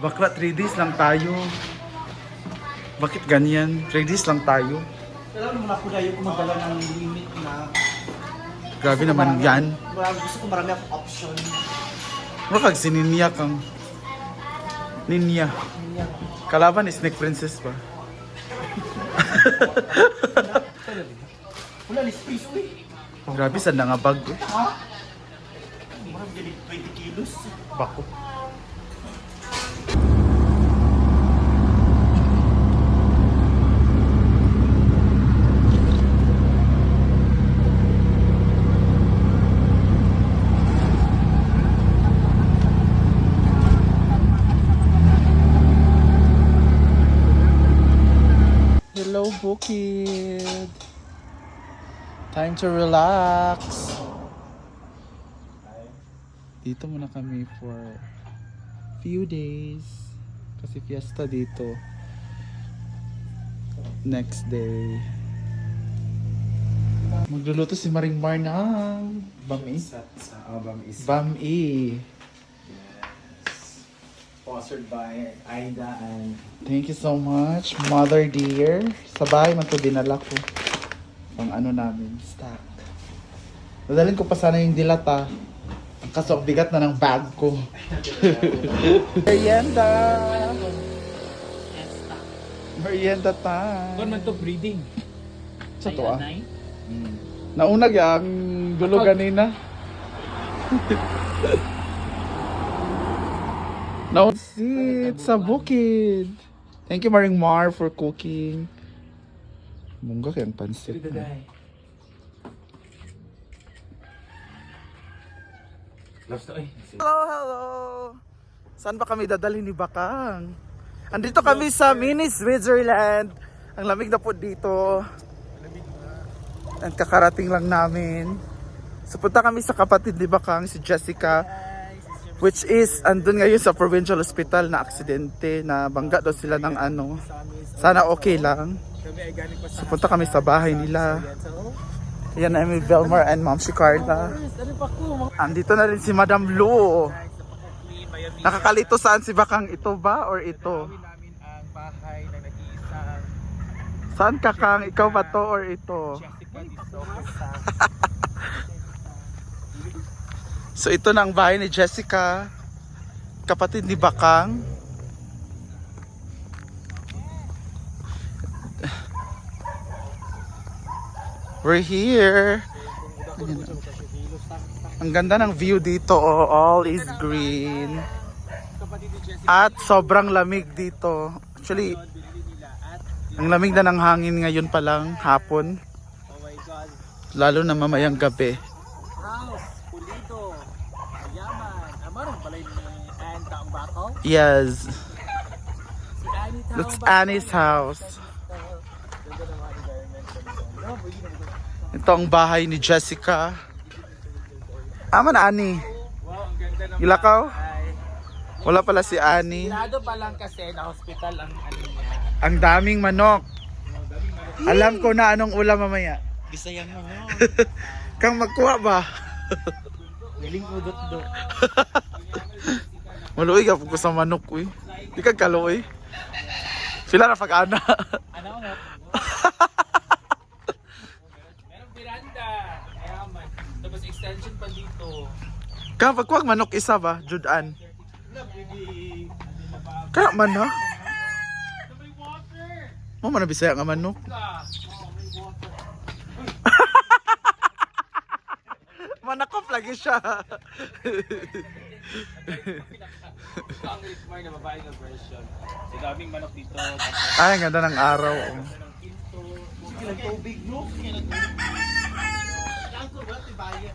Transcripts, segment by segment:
Bakla, 3 days lang tayo. Bakit ganyan? 3 days lang tayo. Kailangan naman ako na yung magdala ng limit na Grabe naman yan. gusto ko marami akong option. Ano kag si Ninya kang... Ninya. Kalaban is Snake Princess ba? Wala, ni space ko eh. Grabe, saan na nga bag eh. Ha? Marami galing 20 kilos. Bako. Hello, Bukid. Time to relax. Dito muna kami for few days. Kasi fiesta dito. Next day. Magluluto si Maring Mar ng bami. Bami. Sponsored by Aida and Thank you so much, Mother dear. Sa bahay man to dinala ko. Pang ano namin, stock. Dadalhin ko pa sana yung dilata. Ang kaso ang bigat na ng bag ko. Merienda! Merienda time! Kung man to breeding. Sa to ah. Naunag ang dulo ganina. Sit sa bukid. Thank you Maring Mar for cooking. Mungga kayang pansit. Hello, hello. Saan ba kami dadalhin ni Bakang? Andito kami sa mini Switzerland. Ang lamig na po dito. At kakarating lang namin. So punta kami sa kapatid ni Bakang, si Jessica. Which is, andun ngayon sa provincial hospital na aksidente, na bangga daw sila ng ano. Sana okay lang. So punta kami sa bahay nila. Yan na may Velmar and Ma'am si Carla. Andito na rin si Madam Lu. Nakakalito saan si Bakang, ito ba or ito? namin ang bahay na nag-iisang Saan ka Kang? Ikaw ba to or ito? Jessica Di Sosa. So ito na ang bahay ni Jessica, kapatid ni Bakang. We're here. Ayan na. Ang ganda ng view dito, oh, all is green. At sobrang lamig dito. Actually, ang lamig na ng hangin ngayon pa lang, hapon. Oh my God. Lalo na mamayang gabi. House, Pulido, Yaman. Amarong balay ni Anne Taambakaw. Yes, Si Annie that's Annie's house. Ito ang bahay ni Jessica. Ama na Annie. Wow, ang ganda ng Ilakaw? bahay. Wala pala si Annie. Lado pa lang kasi na hospital ang ano niya. Ang daming manok. Alam ko na anong ulam mamaya. Bisayang mo no. Kang magkuha ba? Wiling udot-dot. Maluoy ka po sa manok uy. Di ka kaluoy. Sila na pag-ana. Ano no? Merong piranda. Yaman. Tapos extension pa dito. Kang pagkuha manok isa ba? Judan. Wala, pwede. Kaya man ha? May water. Mo man na bisaya nga manok. Ka. Oh, may water. Manakop lagi siya. Ang required na babae na version. So daming manok dito. Ay, ang ganda ng araw. Oh. Ng kinto. Sige ng tubig, no? Sige ng tubig. Lang ko ba, tibayan?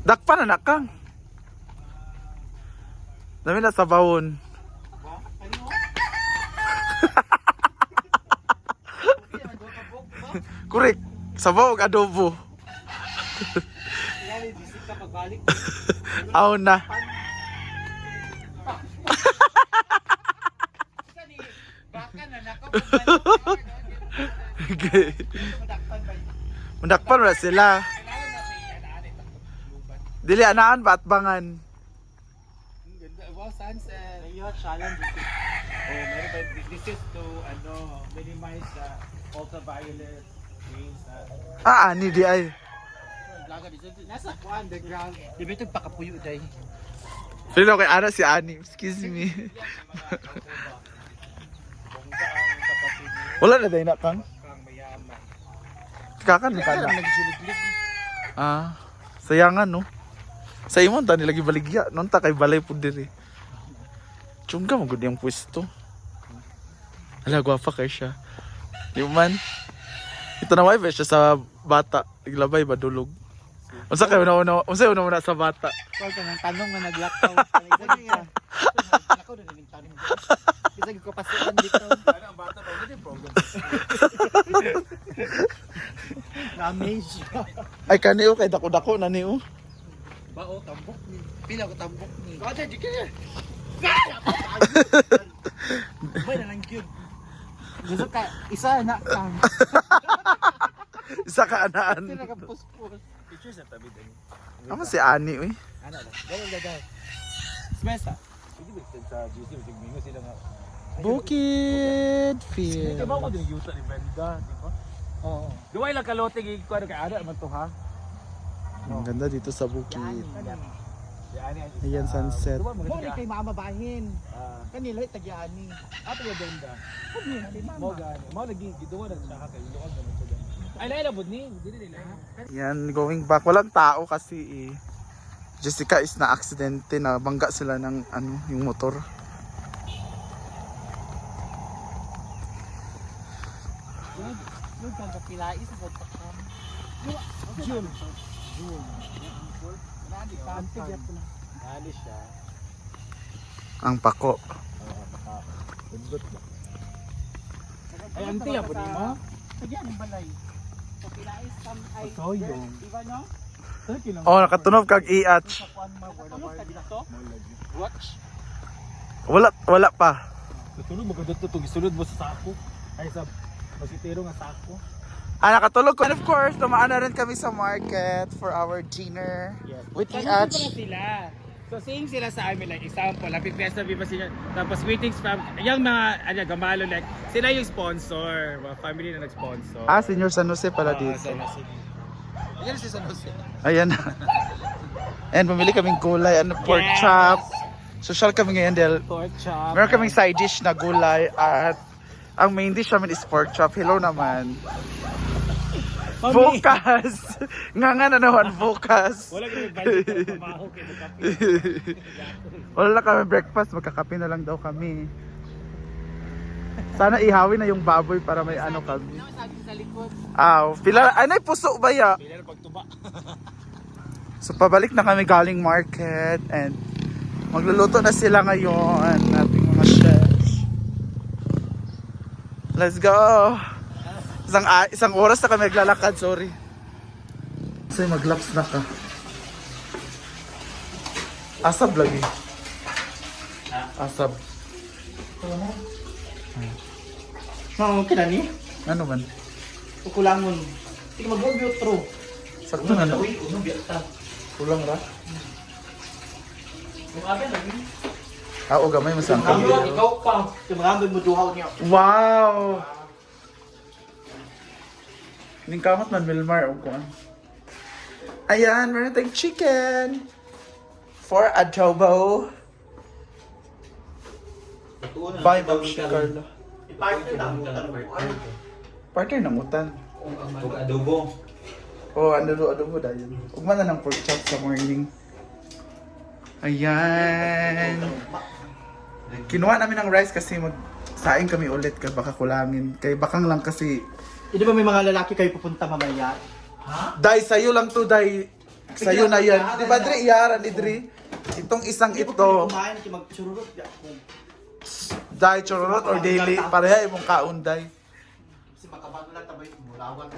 Dakpan na Kang. Dami na sa bawon. Correct. Sabaw og adobo. Yan, visit ka pagbalik. Aw na. Baka na nako. Madakpan ba yun? Mundakpan na sila. Dili anaan ba at bangan? Wow, sunset. Ayun, challenge. Oh, meron pa. This is to minimize the ultraviolet rays. Ani di ay. Nasa underground. Di ba itong pakapuyo day? Pero kay Ana si Ani. Excuse me. Wala na day na kang. Kang mayaman. Kakan ka na. Sayangan no. Sa imong ta nila gibaligya, non ta kay balay pud diri. Chungga mo gud yung pwesto. Hala gwapa kay siya. Di man. Ito na wife siya sa bata, iglabay ba dulog. Unsa kay una sa bata? Kung ka ng tanong nga naglakaw. Ako na rin tanong. Kasi ko pasukan dito. Ang bata pa, hindi problem. Na-amaze siya. Ay kaniyo kay dako-dako na niyo. Bao, tambok ni. Pila ko tambok ni. Kada, di ka. Bay na lang yun. Gusto ka, isa na kang. Isa ka anaan. Sila ka puspos. Pictures sa tabi din. Amo si Ani uy. Ano lang. Gawin. Smesa. Hindi ba sa GC, tigmingo sila nga. Bukid Di Field. ba ako din yuta ni Brenda, di ba? Oo. Duway lang kalote kay kuan kay ada man to ha. Ang ganda dito sa bukid. Yan. Ayan, sunset. Duwa Mo mo rin kay mamabahin. Ah, Kanila tagyani. ato ba Brenda? Kani Mo gani. Mo lagi giduwa na siya kay luwag naman siya. Ay laila bud ni, dili nila. Yan, going back. Walang tao kasi eh. Jessica is na aksidente na bangga sila ng yung motor. Yung kang kapilais sa pagpakam. June. Nali siya. Ang pako. Budgot ba? Ay anti ya pud mo. Tagyan ang balay. Kapilais kam ay. Toyong. Iba no? Oh, nakatunog kag iatch. Tulog ka dito? Watch. Wala pa. Tutulog maganda to gisulod mo sa sako. Ay sa masitero nga sako. Nakatulog ko. And of course, tumaan na rin kami sa market for our dinner. Yes. With Pag iatch. sila. So same sila sa amin like example, Happy Fiesta Viva sila. Tapos greetings from yung mga gamalo like sila yung sponsor, mga family na nag-sponsor. Senior San Jose pala dito. Yan si San Jose. Ayan na. And pumili kaming gulay, pork Yes. chop. Social kami ngayon dahil Pork chop. meron kaming side dish na gulay at ang main dish namin is pork chop. Hello naman. Focus! Nga na naman, focus. Wala kami budget para pamaho kay kape. Wala na kami breakfast, magkakape na lang daw kami. Sana ihawin na yung baboy para may ano kami. Sabi sa likod. Pila, ay puso ba ya? Pila na pagtuba. So pabalik na kami galing market and magluluto na sila ngayon ating mga chefs. Let's go! Isang oras na kami naglalakad, sorry. Kasi maglaps na ka. Asab lagi. Asab. Okay na ni? Ano man? Kukulangon. Sige mag-go through. Sakto na na. Uno biyata. Kulang ra. Yung akin lagi. O gamay mo sa Ikaw pa. Tumangambin mo duhaw niya. Wow! Ning kamot man Milmar o kuan. Ayan, meron tayong chicken for adobo. Bye, Ma'am Carla. Partner na mo Partner ng utan. Ug adobo. Adobo dahil. Ugma na ng pork chop sa morning. Ayan. Kinuha namin ng rice kasi magsaing kami ulit kaya baka kulangin. Kay bakang lang kasi. Hindi ba may mga lalaki kayo pupunta mamaya? Dai, sa'yo lang to, Dai. Sa'yo na yan. Di ba, Dre? Iyaran ni Dre. Itong isang Hindi ito. kumain kasi magchururot ya. Dai, chororot or daily. Pareha imong kaon, Dai. Kasi makabago lang tabay mulawan.